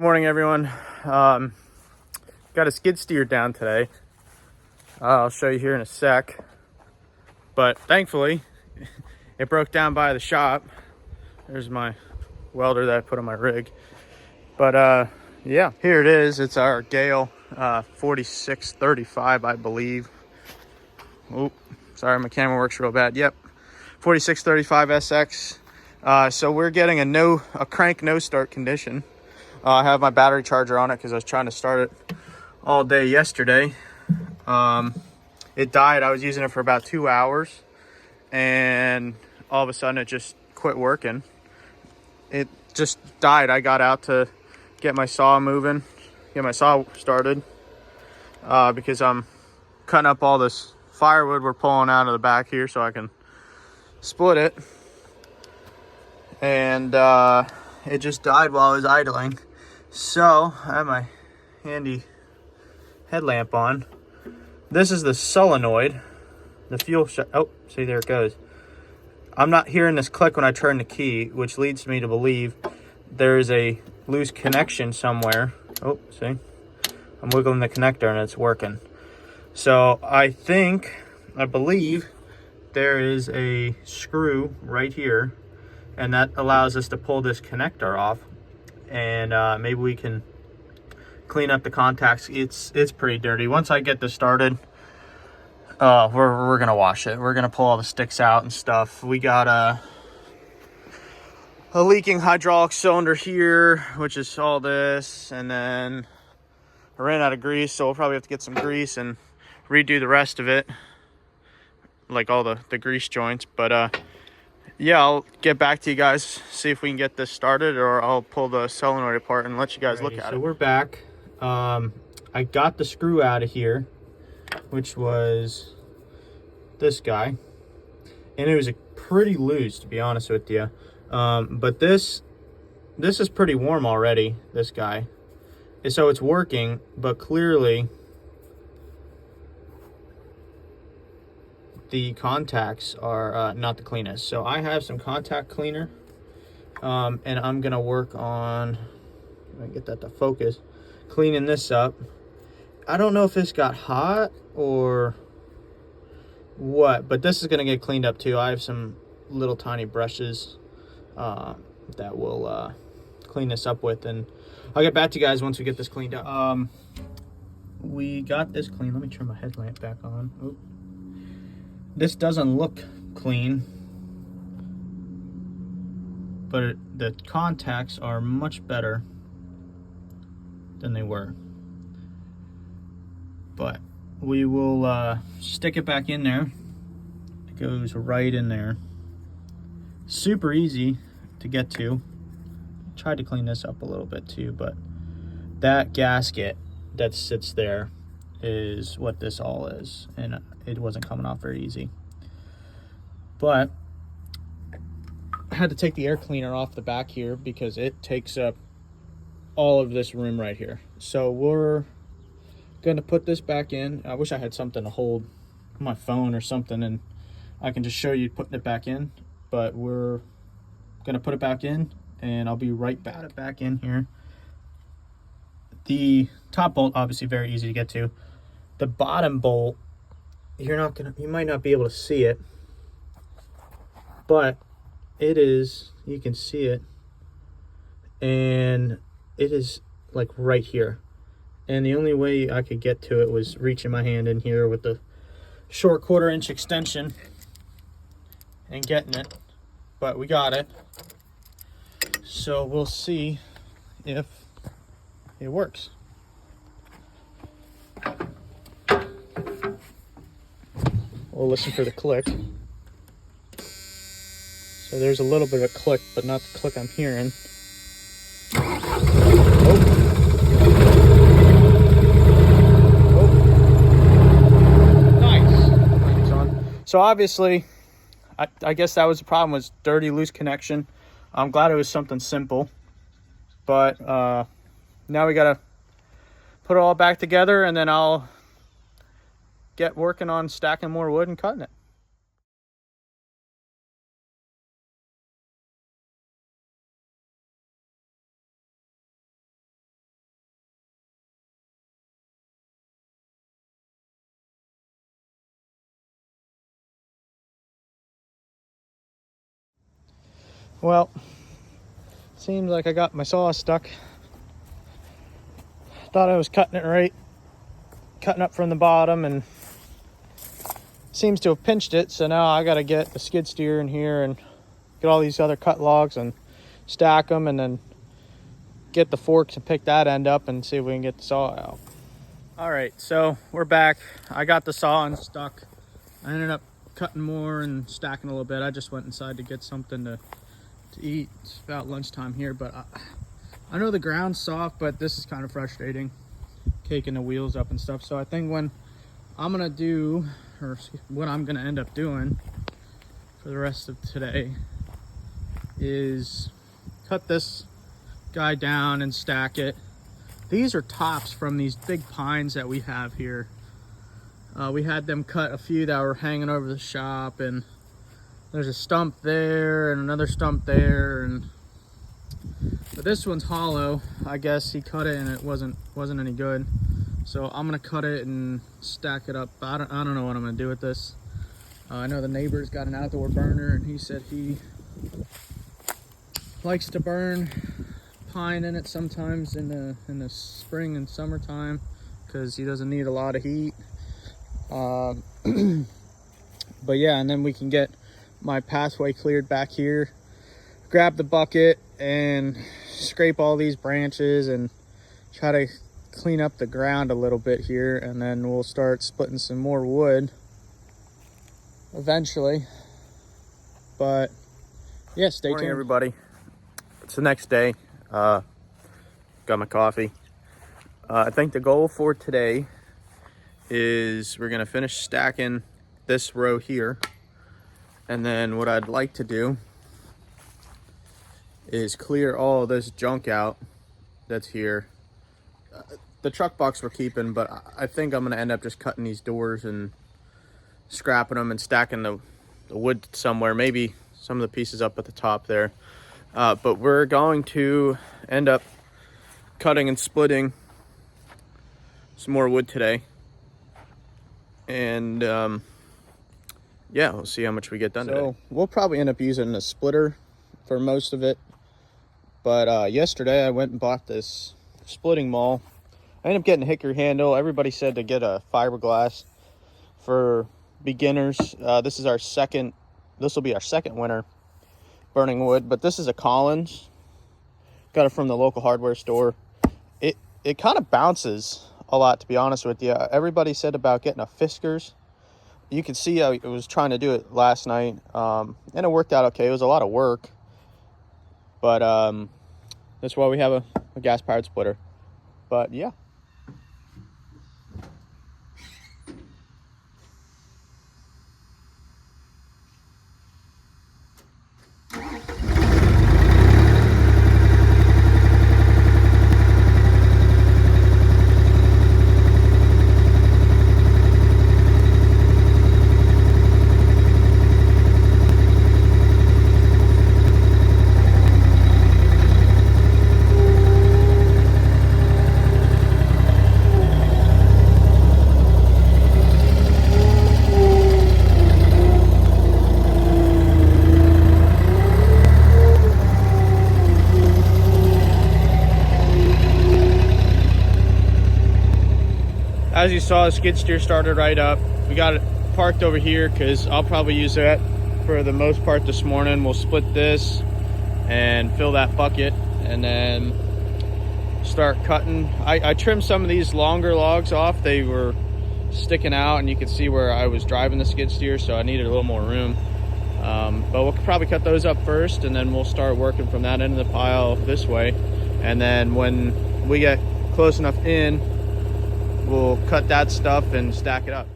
Morning, everyone. Got a skid steer down today. I'll show you here in a sec. But thankfully, it broke down by the shop. There's my welder that I put on my rig. But yeah, here it is. It's our Gehl 4635, I believe. Oh, sorry, my camera works real bad. Yep, 4635 SX. So we're getting a crank no start condition. I have my battery charger on it because I was trying to start it all day yesterday. It died. I was using it for about 2 hours, and all of a sudden it just quit working. It just died. I got out to get my saw moving, get my saw started, because I'm cutting up all this firewood we're pulling out of the back here so I can split it. And it just died while I was idling. So I have my handy headlamp on. This is the solenoid, the fuel oh, see, there it goes. I'm not hearing this click when I turn the key, which leads me to believe there is a loose connection somewhere. Oh, see, I'm wiggling the connector and it's working. So I believe there is a screw right here, and that allows us to pull this connector off, and maybe we can clean up the contacts. It's pretty dirty. Once I get this started, we're gonna wash it. We're gonna pull all the sticks out and stuff. We got a leaking hydraulic cylinder here, which is all this, and then I ran out of grease, so we'll probably have to get some grease and redo the rest of it, like all the grease joints. But yeah, I'll get back to you guys, see if we can get this started, or I'll pull the solenoid apart and let you guys look at it. So we're back. I got the screw out of here, which was this guy, and it was pretty loose, to be honest with you. But this is pretty warm already, this guy. And so it's working, but clearly the contacts are not the cleanest. So I have some contact cleaner, and I'm gonna work on, if I can get that to focus, cleaning this up. I don't know if this got hot or what, but this is gonna get cleaned up too. I have some little tiny brushes that will clean this up with, and I'll get back to you guys once we get this cleaned up. We got this clean. Let me turn my headlamp back on. Oop. This doesn't look clean, but the contacts are much better than they were. But we will stick it back in there. It goes right in there. Super easy to get to. Tried to clean this up a little bit too, but that gasket that sits there is what this all is, and it wasn't coming off very easy. But I had to take the air cleaner off the back here because it takes up all of this room right here. So we're gonna put this back in. I wish I had something to hold my phone or something and I can just show you putting it back in, but we're gonna put it back in, and I'll be right back in here. The top bolt, obviously very easy to get to. The bottom bolt, you might not be able to see it, but it is, you can see it, and it is like right here. And the only way I could get to it was reaching my hand in here with the short 1/4 inch extension and getting it, but we got it. So we'll see if it works. We'll listen for the click. So there's a little bit of a click, but not the click I'm hearing. So obviously, I guess that was the problem, was dirty, loose connection. I'm glad it was something simple, but now we gotta put it all back together, and then I'll get working on stacking more wood and cutting it. Well, seems like I got my saw stuck. Thought I was cutting it right, cutting up from the bottom, and seems to have pinched it. So now I got to get the skid steer in here and get all these other cut logs and stack them, and then get the forks and pick that end up and see if we can get the saw out. All right, so we're back. I got the saw unstuck. I ended up cutting more and stacking a little bit. I just went inside to get something to eat. It's about lunchtime here, but I know the ground's soft, but this is kind of frustrating, caking the wheels up and stuff. So I think what I'm gonna end up doing for the rest of today is cut this guy down and stack it. These are tops from these big pines that we have here. We had them cut a few that were hanging over the shop, and there's a stump there and another stump there, but this one's hollow. I guess he cut it and it wasn't any good. So I'm gonna cut it and stack it up. I don't know what I'm gonna do with this. I know the neighbor's got an outdoor burner, and he said he likes to burn pine in it sometimes in the spring and summertime because he doesn't need a lot of heat. But yeah, and then we can get my pathway cleared back here, grab the bucket and scrape all these branches and try to clean up the ground a little bit here, and then we'll start splitting some more wood eventually. But yeah, stay tuned. Morning, everybody. It's the next day. Got my coffee. I think the goal for today is we're gonna finish stacking this row here, and then what I'd like to do is clear all of this junk out that's here. The truck box we're keeping, but I think I'm gonna end up just cutting these doors and scrapping them and stacking the wood somewhere, maybe some of the pieces up at the top there. But we're going to end up cutting and splitting some more wood today, and yeah, we'll see how much we get done today. We'll probably end up using a splitter for most of it, but yesterday I went and bought this splitting maul. I ended up getting a hickory handle. Everybody said to get a fiberglass for beginners. This will be our second winter burning wood, but this is a Collins. Got it from the local hardware store. It kind of bounces a lot, to be honest with you. Everybody said about getting a Fiskars. You can see I was trying to do it last night, and it worked out okay. It was a lot of work, but that's why we have a gas-powered splitter. But yeah. As you saw, the skid steer started right up. We got it parked over here because I'll probably use that for the most part this morning. We'll split this and fill that bucket and then start cutting. I trimmed some of these longer logs off. They were sticking out and you could see where I was driving the skid steer, so I needed a little more room. But we'll probably cut those up first, and then we'll start working from that end of the pile this way. And then when we get close enough in, we'll cut that stuff and stack it up.